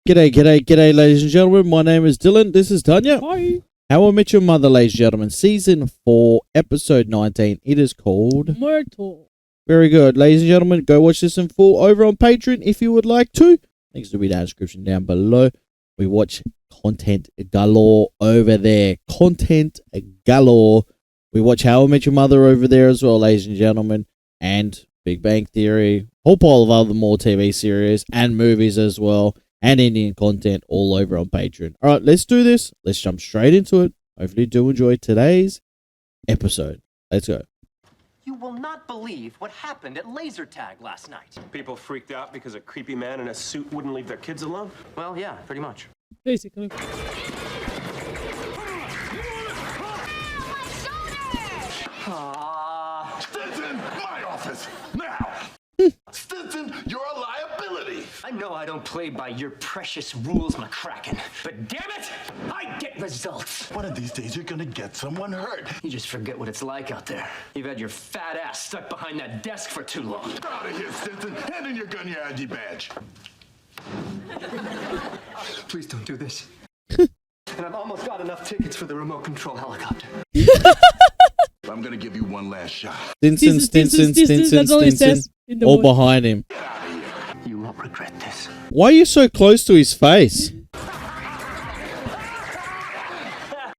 G'day, ladies and gentlemen. My name is Dillon. This is Tanya. Hi. How I Met Your Mother, ladies and gentlemen. Season 4, episode 19. It is called Myrtle. Very good. Ladies and gentlemen, go watch this in full over on Patreon if you would like to. Links will be down in the description down below. We watch content galore over there. Content galore. We watch How I Met Your Mother over there as well, ladies and gentlemen. And Big Bang Theory. Whole pile of other more TV series and movies as well. And Indian content all over on Patreon. All right, let's do this. Let's jump straight into it. Hopefully you do enjoy today's episode. Let's go. You will not believe what happened at laser tag last night. People freaked out because a creepy man in a suit wouldn't leave their kids alone? Well, yeah, pretty much. Basically. Stinson, my office, now! Stinson, you're a liability! I know I don't play by your precious rules, McCracken, but damn it, I get results. One of these days you're gonna get someone hurt. You just forget what it's like out there. You've had your fat ass stuck behind that desk for too long. Out of here, Stinson. Hand in your gun, your ID badge. Please don't do this. And I've almost got enough tickets for the remote control helicopter. I'm gonna give you one last shot. Stinson. That's all it says in the All movie. behind him. Get out of here. You won't regret this. Why are you so close to his face?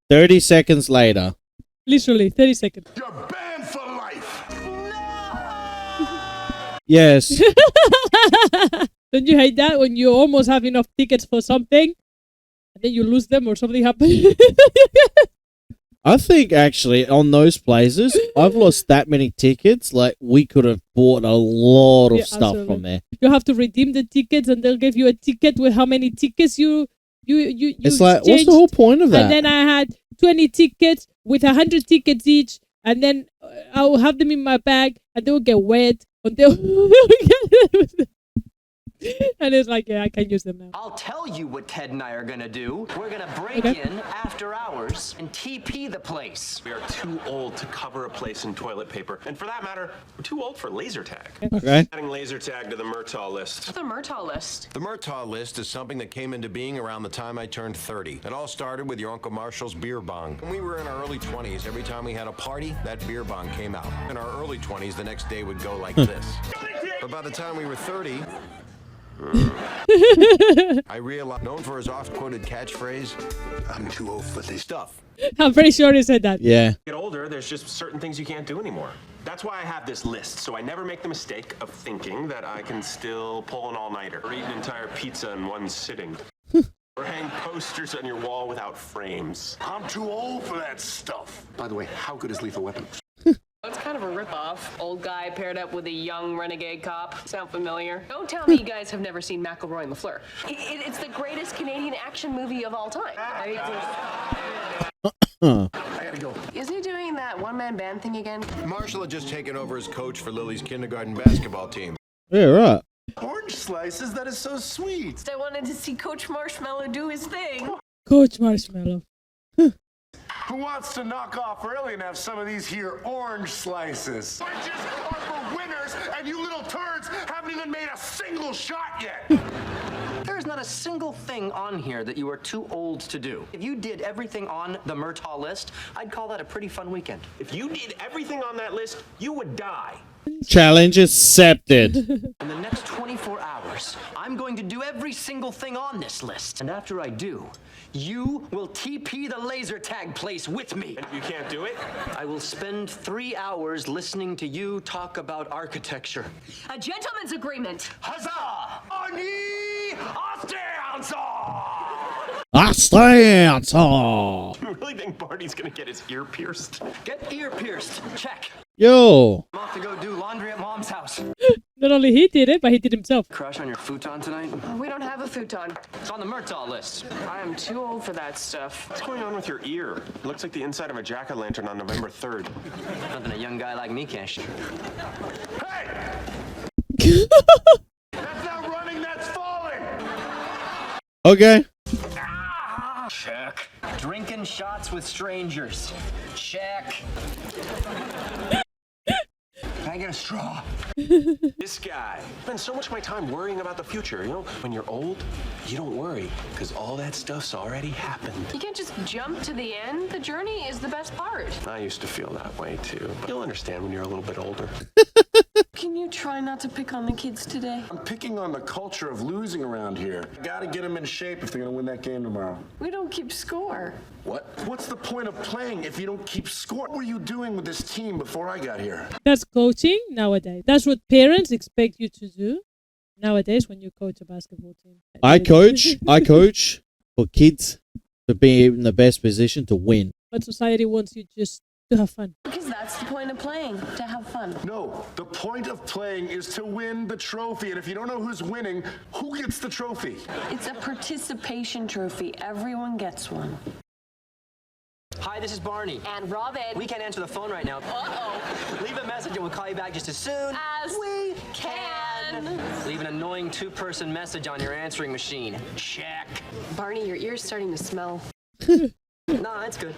30 seconds later. Literally, 30 seconds. You're banned for life. Yes. Don't you hate that when you almost have enough tickets for something and then you lose them or something happens? I think actually on those places, I've lost that many tickets. Like we could have bought a lot of stuff absolutely. from there. You have to redeem the tickets and they'll give you a ticket with how many tickets you It's like, what's exchanged. the whole point of that? And then I had 20 tickets with 100 tickets each, and then I will have them in my bag, and they will get wet until. And it's like, yeah, I can use them now. I'll tell you what Ted and I are gonna do. We're gonna break Okay. in after hours and TP the place. We are too old to cover a place in toilet paper. And for that matter, we're too old for laser tag. Okay. Adding laser tag to the Murtaugh list. The Murtaugh list. The Murtaugh list is something that came into being around the time I turned 30. It all started with your Uncle Marshall's beer bong. When we were in our early 20s, every time we had a party, that beer bong came out. In our early 20s, the next day would go like this. But by the time we were 30, I realized, known for his oft-quoted catchphrase, I'm too old for this stuff. I'm pretty sure he said that. Yeah. Get older, there's just certain things you can't do anymore. That's why I have this list, so I never make the mistake of thinking that I can still pull an all-nighter or eat an entire pizza in one sitting. Or hang posters on your wall without frames. I'm too old for that stuff. By the way, how good is Lethal Weapon? It's kind of a ripoff. Old guy paired up with a young renegade cop. Sound familiar? Don't tell me you guys have never seen McElroy and LaFleur. It's the greatest Canadian action movie of all time. I gotta go. Is he doing that one-man band thing again? Marshall had just taken over as coach for Lily's kindergarten basketball team. Yeah, right. Orange slices, that is so sweet. I wanted to see Coach Marshmallow do his thing. Coach Marshmallow. Who wants to knock off early and have some of these here orange slices? Oranges are for winners, and you little turds haven't even made a single shot yet. There's not a single thing on here that you are too old to do. If you did everything on the Murtaugh list, I'd call that a pretty fun weekend. If you did everything on that list, you would die. Challenge accepted. In the next 24 hours, I'm going to do every single thing on this list. And after I do, you will TP the laser tag place with me. And if you can't do it, I will spend 3 hours listening to you talk about architecture. A gentleman's agreement. Huzzah! Ani I stand. Oh. you really think Barney's gonna get his ear pierced? Get ear pierced. Check. Yo. I'm off to go do laundry at Mom's house. Not only he did it, but he did himself. Crush on your futon tonight? We don't have a futon. It's on the Murtaugh list. I am too old for that stuff. What's going on with your ear? It looks like the inside of a jack-o'-lantern on November 3rd. Nothing a young guy like me can't shoot. Hey! That's not running, that's falling! Okay. Check. Drinking shots with strangers. Check. I get a straw? This guy. I spend so much of my time worrying about the future. You know, when you're old, you don't worry because all that stuff's already happened. You can't just jump to the end. The journey is the best part. I used to feel that way too. But you'll understand when you're a little bit older. Can you try not to pick on the kids today? I'm picking on the culture of losing around here. Gotta get them in shape if they're gonna win that game tomorrow. We don't keep score. What? What's the point of playing if you don't keep score? What were you doing with this team before I got here? That's coaching nowadays. That's what parents expect you to do nowadays when you coach a basketball team. I coach for kids to be in the best position to win. But society wants you just to have fun. Because that's the point of playing, to have fun. No, the point of playing is to win the trophy. And if you don't know who's winning, who gets the trophy? It's a participation trophy. Everyone gets one. Hi, this is Barney. And Robin. We can't answer the phone right now. Uh-oh. Leave a message and we'll call you back just as soon As we can. Leave an annoying two-person message on your answering machine. Check. Barney, your ear's starting to smell. No, that's good.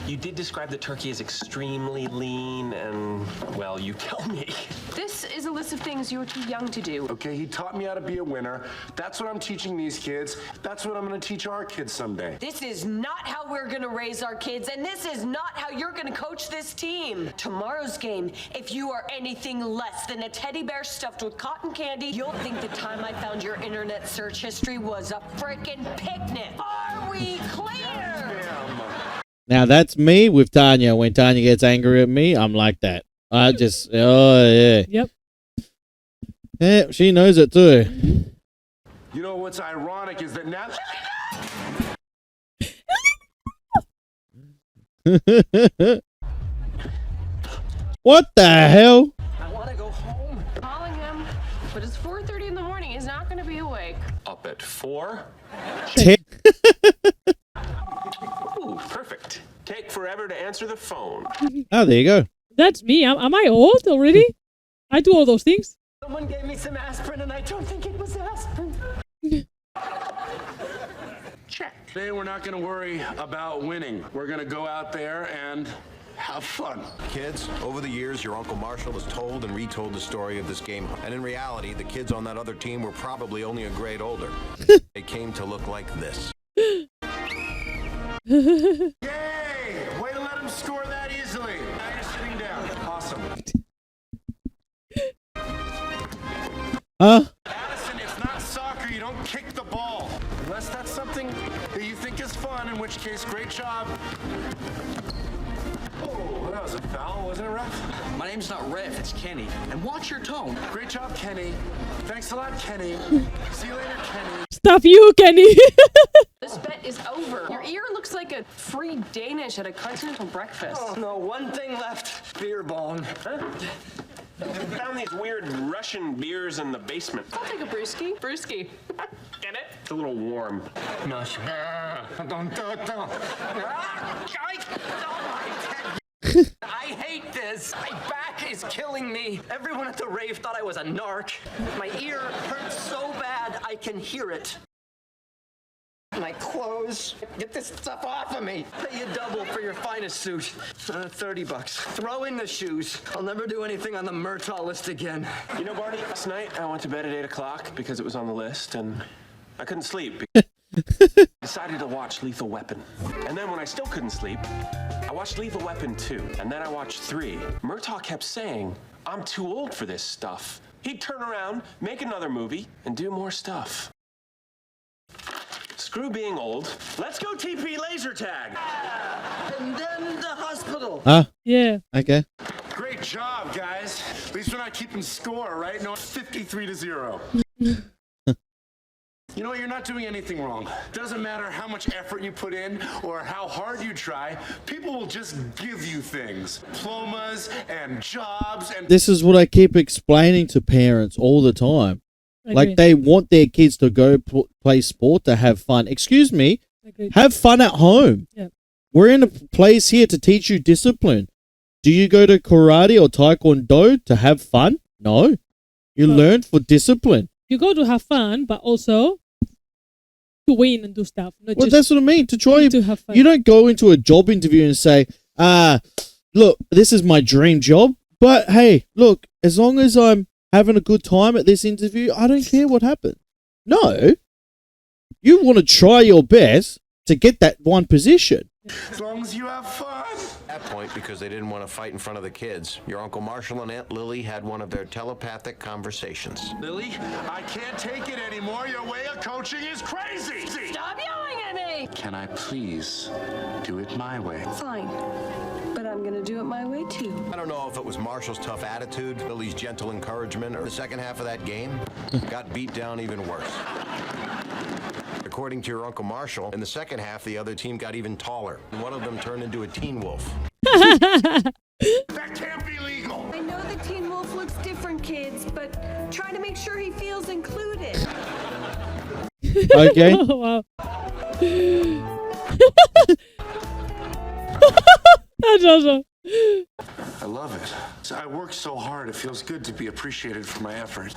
You did describe the turkey as extremely lean and, well, you tell me. This is a list of things you're too young to do. Okay, he taught me how to be a winner. That's what I'm teaching these kids. That's what I'm gonna teach our kids someday. This is not how we're gonna raise our kids, and this is not how you're gonna coach this team. Tomorrow's game, if you are anything less than a teddy bear stuffed with cotton candy, you'll think the time I found your internet search history was a frickin' picnic. Are we clear? Now that's me with Tanya. When Tanya gets angry at me, I'm like that. I just, oh yeah. Yep. Yeah, she knows it too. You know what's ironic is that now... What the hell? I want to go home. Calling him, but it's 4:30 in the morning. He's not gonna be awake. Up at 4? Ooh, perfect. Take forever to answer the phone. Oh, there you go. That's me. Am I old already? I do all those things. Someone gave me some aspirin and I don't think it was aspirin. Check. Today we're not gonna worry about winning. We're gonna go out there and have fun. Kids, over the years, your Uncle Marshall has told and retold the story of this game. And in reality, the kids on that other team were probably only a grade older. They came to look like this. Yay! Way to let him score that easily. Now you're sitting down. Awesome. Addison, it's not soccer. You don't kick the ball. Unless that's something that you think is fun, in which case, great job. Oh, that was a foul, wasn't it, Ref? My name's not Ref, it's Kenny. And watch your tone. Great job, Kenny. Thanks a lot, Kenny. See you later, Kenny. Stuff you, Kenny. This bet is over. Your ear looks like a free Danish at a continental breakfast. Oh no, one thing left. Beer bong. Huh? I found these weird Russian beers in the basement. I'll take a brewski. Brewski. Get it? It's a little warm. No, I hate this. My back is killing me. Everyone at the rave thought I was a narc. My ear hurts so bad I can hear it. My clothes. Get this stuff off of me. Pay you double for your finest suit. $30. Throw in the shoes. I'll never do anything on the Murtaugh list again. You know, Barney, last night I went to bed at 8 o'clock because it was on the list and I couldn't sleep. Decided to watch Lethal Weapon. And then when I still couldn't sleep, I watched Lethal Weapon 2. And then I watched 3. Murtaugh kept saying, I'm too old for this stuff. He'd turn around, make another movie, and do more stuff. Screw being old. Let's go TP laser tag. And then the hospital. Yeah. Okay. Great job, guys. At least we're not keeping score, right? No, 53-0. You know what? You're not doing anything wrong. Doesn't matter how much effort you put in or how hard you try. People will just give you things. Diplomas and jobs and... This is what I keep explaining to parents all the time. Like, they want their kids to go play sport to have fun. Excuse me. Agreed. Have fun at home. Yeah. We're in a place here to teach you discipline. Do you go to karate or taekwondo to have fun? No. You learn for discipline. You go to have fun, but also to win and do stuff. Not Well, just that's what I mean. To try to have fun. You don't go into a job interview and say, look, this is my dream job, But hey, look, as long as I'm having a good time at this interview, I don't care what happens. No. You want to try your best to get that one position. As long as you have fun. At that point, because they didn't want to fight in front of the kids, your Uncle Marshall and Aunt Lily had one of their telepathic conversations. Lily, I can't take it anymore. Your way of coaching is crazy. Stop yelling at me! Can I please do it my way? Fine. But I'm gonna do it my way too. I don't know if it was Marshall's tough attitude, Lily's gentle encouragement, or the second half of that game got beat down even worse. According to your Uncle Marshall, in the second half, the other team got even taller, and one of them turned into a teen wolf. That can't be legal. I know the Teen Wolf looks different, kids, but try to make sure he feels included. Okay. Oh, wow. That's awesome. I love it. I work so hard. It feels good to be appreciated for my effort.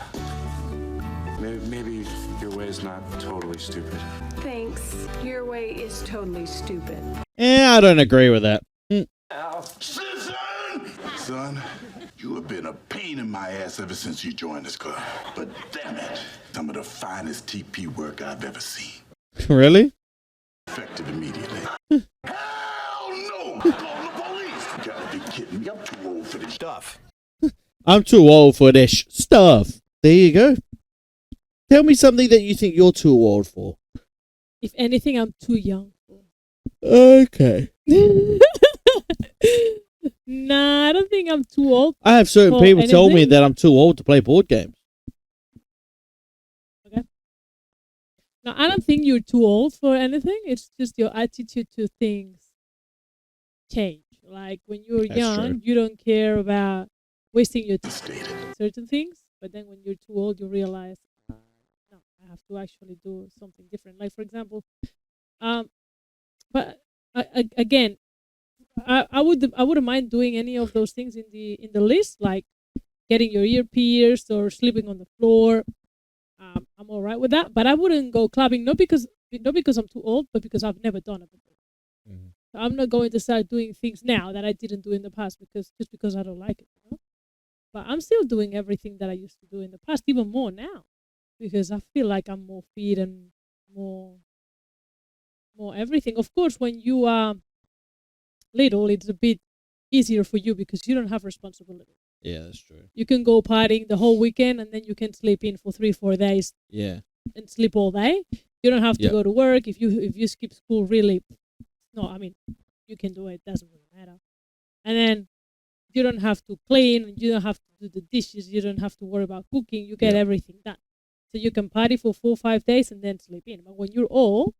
Maybe your way is not totally stupid. Thanks. Your way is totally stupid. Yeah, I don't agree with that. Susan! Son, you have been a pain in my ass ever since you joined this club. But damn it, some of the finest TP work I've ever seen. Really? Effective immediately. Hell no! Call the police! You gotta be kidding me. I'm too old for this Stuff. I'm too old for this stuff. There you go. Tell me something that you think you're too old for. If anything, I'm too young for. Okay. Nah, I don't think I'm too old. I have certain For people tell me anything? that I'm too old to play board games. No, I don't think you're too old for anything. It's just your attitude to things change. Like when you're That's young, true. you don't care about wasting your time stated. on certain things. But then when you're too old, you realize, no, I have to actually do something different. Like for example, but again, I wouldn't mind doing any of those things in the list, like getting your ear pierced or sleeping on the floor. I'm all right with that, but I wouldn't go clubbing not because I'm too old, but because I've never done it before. Mm-hmm. So I'm not going to start doing things now that I didn't do in the past because I don't like it. You know? But I'm still doing everything that I used to do in the past, even more now, because I feel like I'm more fit and more everything. Of course, when you are little, it's a bit easier for you because you don't have responsibility. Yeah, that's true. You can go partying the whole weekend and then you can sleep in for 3-4 days Yeah. and sleep all day. You don't have to Yep. go to work. If you skip school, really, no, I mean, you can do it. Doesn't really matter. And then you don't have to clean. You don't have to do the dishes. You don't have to worry about cooking. You get Yep. everything done. So you can party for 4 or 5 days and then sleep in. But when you're old,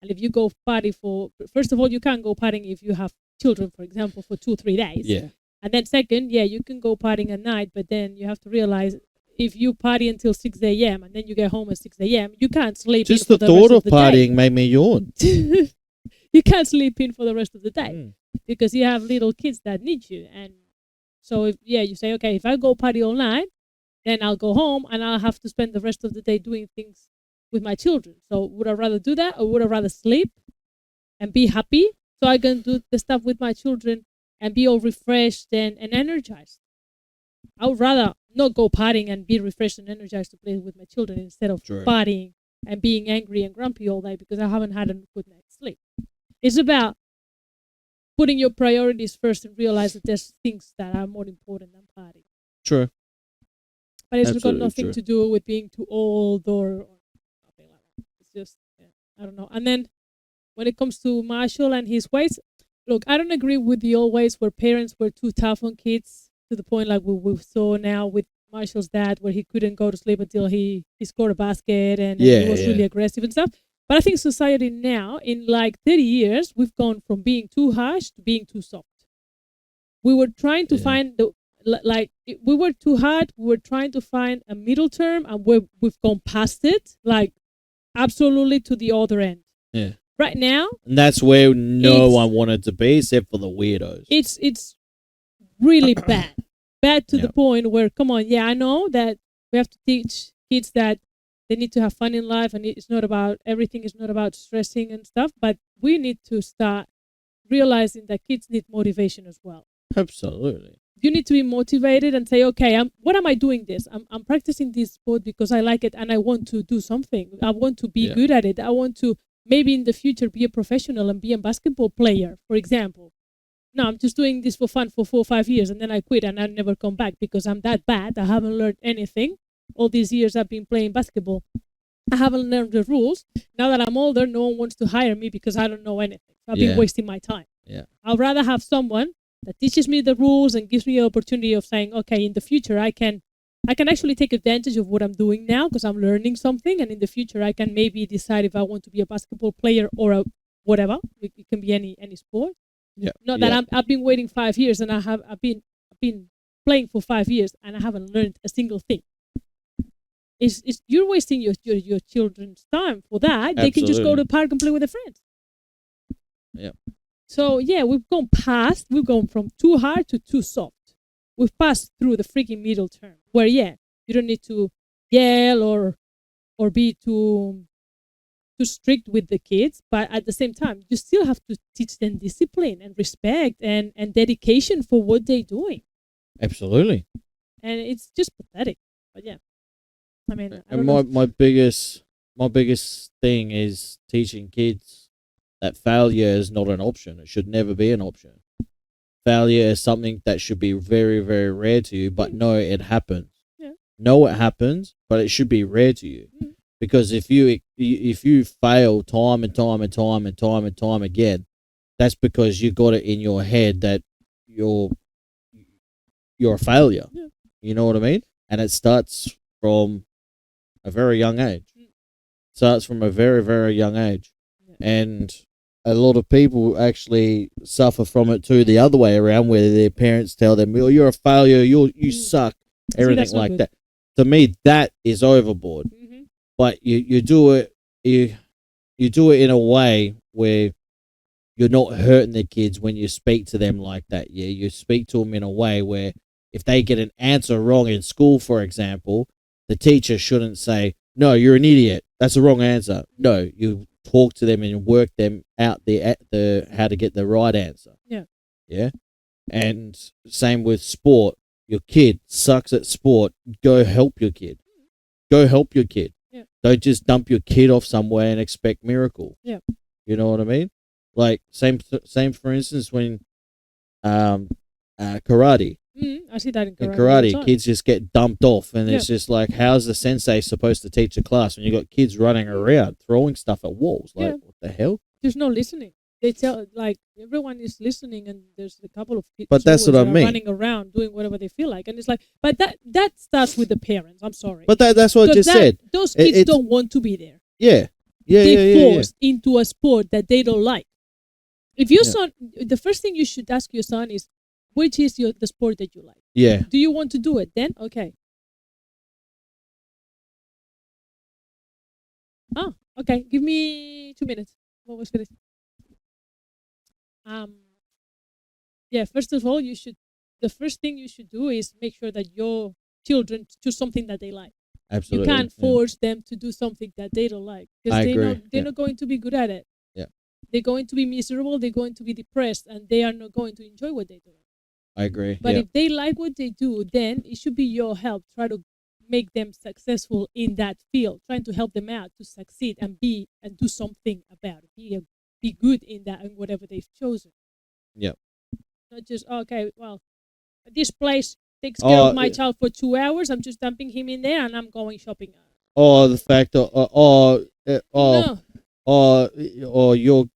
and if you go party first of all, you can't go partying if you have children, for example, for 2 or 3 days. Yeah. And then second, yeah, you can go partying at night, but then you have to realize if you party until 6 a.m. and then you get home at 6 a.m., you can't sleep Just in for the the thought rest of of the partying made me yawn. day. You can't sleep in for the rest of the day Mm. because you have little kids that need you. And so, you say, okay, if I go party all night, then I'll go home and I'll have to spend the rest of the day doing things with my children. So would I rather do that or would I rather sleep and be happy so I can do the stuff with my children and be all refreshed and energized? I would rather not go partying and be refreshed and energized to play with my children instead of True. partying and being angry and grumpy all day because I haven't had a good night's sleep. It's about putting your priorities first and realize that there's things that are more important than partying. True. But it's Absolutely got nothing true. to do with being too old or nothing like that. It's just, I don't know. And then when it comes to Marshall and his ways, look, I don't agree with the old ways where parents were too tough on kids to the point like we saw now with Marshall's dad where he couldn't go to sleep until he scored a basket and he was really aggressive and stuff. But I think society now, in like 30 years, we've gone from being too harsh to being too soft. We were trying to find we were too hard. We were trying to find a middle term, and we've gone past it, like absolutely to the other end. Yeah. Right now, And that's where no It's- one wanted to be except for the weirdos. it's really bad to the Yep. point where, come on, yeah, I know that we have to teach kids that they need to have fun in life, and everything is not about stressing and stuff. But we need to start realizing that kids need motivation as well. Absolutely. You need to be motivated and say, okay, what am I doing this? I'm practicing this sport because I like it and I want to do something. I want to be good at it. I want to maybe in the future be a professional and be a basketball player, for example. No, I'm just doing this for fun for 4 or 5 years and then I quit and I never come back because I'm that bad. I haven't learned anything. All these years I've been playing basketball. I haven't learned the rules. Now that I'm older, no one wants to hire me because I don't know anything. So I've been wasting my time. Yeah. I'd rather have someone that teaches me the rules and gives me the opportunity of saying, okay, in the future I can actually take advantage of what I'm doing now because I'm learning something, and in the future I can maybe decide if I want to be a basketball player or a whatever. It can be any sport. Yeah. Not that I've been waiting 5 years and I've been playing for 5 years and I haven't learned a single thing. It's you're wasting your children's time for that. Absolutely. They can just go to the park and play with their friends. Yeah. So yeah, we've gone from too hard to too soft. We've passed through the freaking middle term where you don't need to yell or be too strict with the kids, but at the same time you still have to teach them discipline and respect and dedication for what they're doing. Absolutely. And it's just pathetic. But yeah. I mean, I And don't know. my biggest thing is teaching kids that failure is not an option. It should never be an option. Failure is something that should be very, very rare to you, but no, it happens. Yeah. No, it happens, but it should be rare to you. Because if you fail time and time and time and time and time again, that's because you got it in your head that you're a failure. Yeah. You know what I mean? And it starts from a very young age. Starts from a very, very young age. And a lot of people actually suffer from it too, the other way around, where their parents tell them, "Oh, you're a failure, you suck," everything like that. To me, that is overboard. But you do it you do it in a way where you're not hurting the kids when you speak to them like that. Yeah, you speak to them in a way where if they get an answer wrong in school, for example, the teacher shouldn't say, "No, you're an idiot. That's the wrong answer." No, you talk to them and work them out the how to get the right answer. Yeah. Yeah. And same with sport. Your kid sucks at sport. Go help your kid. Go help your kid. Yeah. Don't just dump your kid off somewhere and expect miracle. Yeah. You know what I mean? Like same for instance when karate. I see that in karate. In all the karate, time. kids just get dumped off, and it's just like, how's the sensei supposed to teach a class when you got kids running around throwing stuff at walls? Like, what the hell? There's no listening. They tell like everyone is listening, and there's a couple of kids. But that's what I that are mean. running around doing whatever they feel like, and it's like, but that starts with the parents. I'm sorry, But that's what I just said. Those kids don't want to be there. Yeah. They're forced into a sport that they don't like. If your son, the first thing you should ask your son is, which is the sport that you like? Yeah. Do you want to do it? Then okay. Oh, okay. Give me 2 minutes. Almost finished. Yeah. First of all, the first thing you should do is make sure that your children choose something that they like. Absolutely. You can't force them to do something that they don't like because they're not going to be good at it. Yeah. They're going to be miserable. They're going to be depressed, and they are not going to enjoy what they do. I agree. But if they like what they do, then it should be your help. Try to make them successful in that field. Trying to help them out to succeed and do something about it. Be good in that and whatever they've chosen. Yeah. Not just okay. Well, this place takes care of my child for 2 hours. I'm just dumping him in there and I'm going shopping. The fact that you're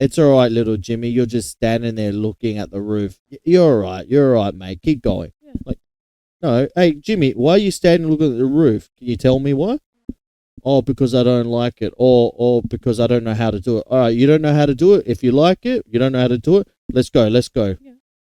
it's all right, little Jimmy. You're just standing there looking at the roof. You're all right. You're all right, mate. Keep going. Yeah. Like, no, hey, Jimmy, why are you standing looking at the roof? Can you tell me why? Oh, because I don't like it. Or because I don't know how to do it. All right, you don't know how to do it. If you like it, you don't know how to do it. Let's go. Yeah,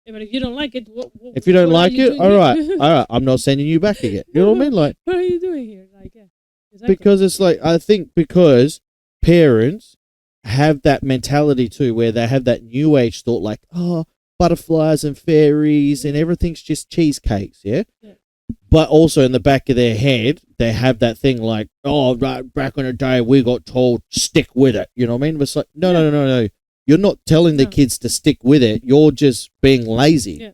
but if you don't like it, if you don't what are like you it, doing all here? right. I'm not sending you back again. You know what I mean? Like, what are you doing here? Like, yeah, exactly. because it's like, I think because parents have that mentality too, where they have that new age thought, like, oh, butterflies and fairies and everything's just cheesecakes, yeah? But also in the back of their head, they have that thing like, oh, right, back in the day, we got told stick with it. You know what I mean? But it's like, no. you're not telling the No. kids to stick with it. You're just being lazy. Yeah.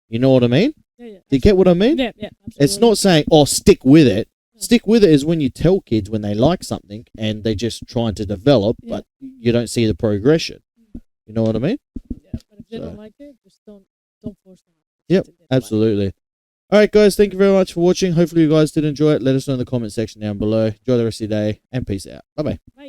You know what I mean? Yeah, yeah. Do you get what I mean? Yeah, yeah. It's absolutely. not saying, oh, stick with it. Stick with it is when you tell kids when they like something and they're just trying to develop, Yeah. but you don't see the progression. You know what I mean? Yeah, but if they So- don't like it, just don't force them. Yep, to get it. absolutely. All right, guys, thank you very much for watching. Hopefully you guys did enjoy it. Let us know in the comment section down below. Enjoy the rest of your day, and peace out. Bye-bye. Bye.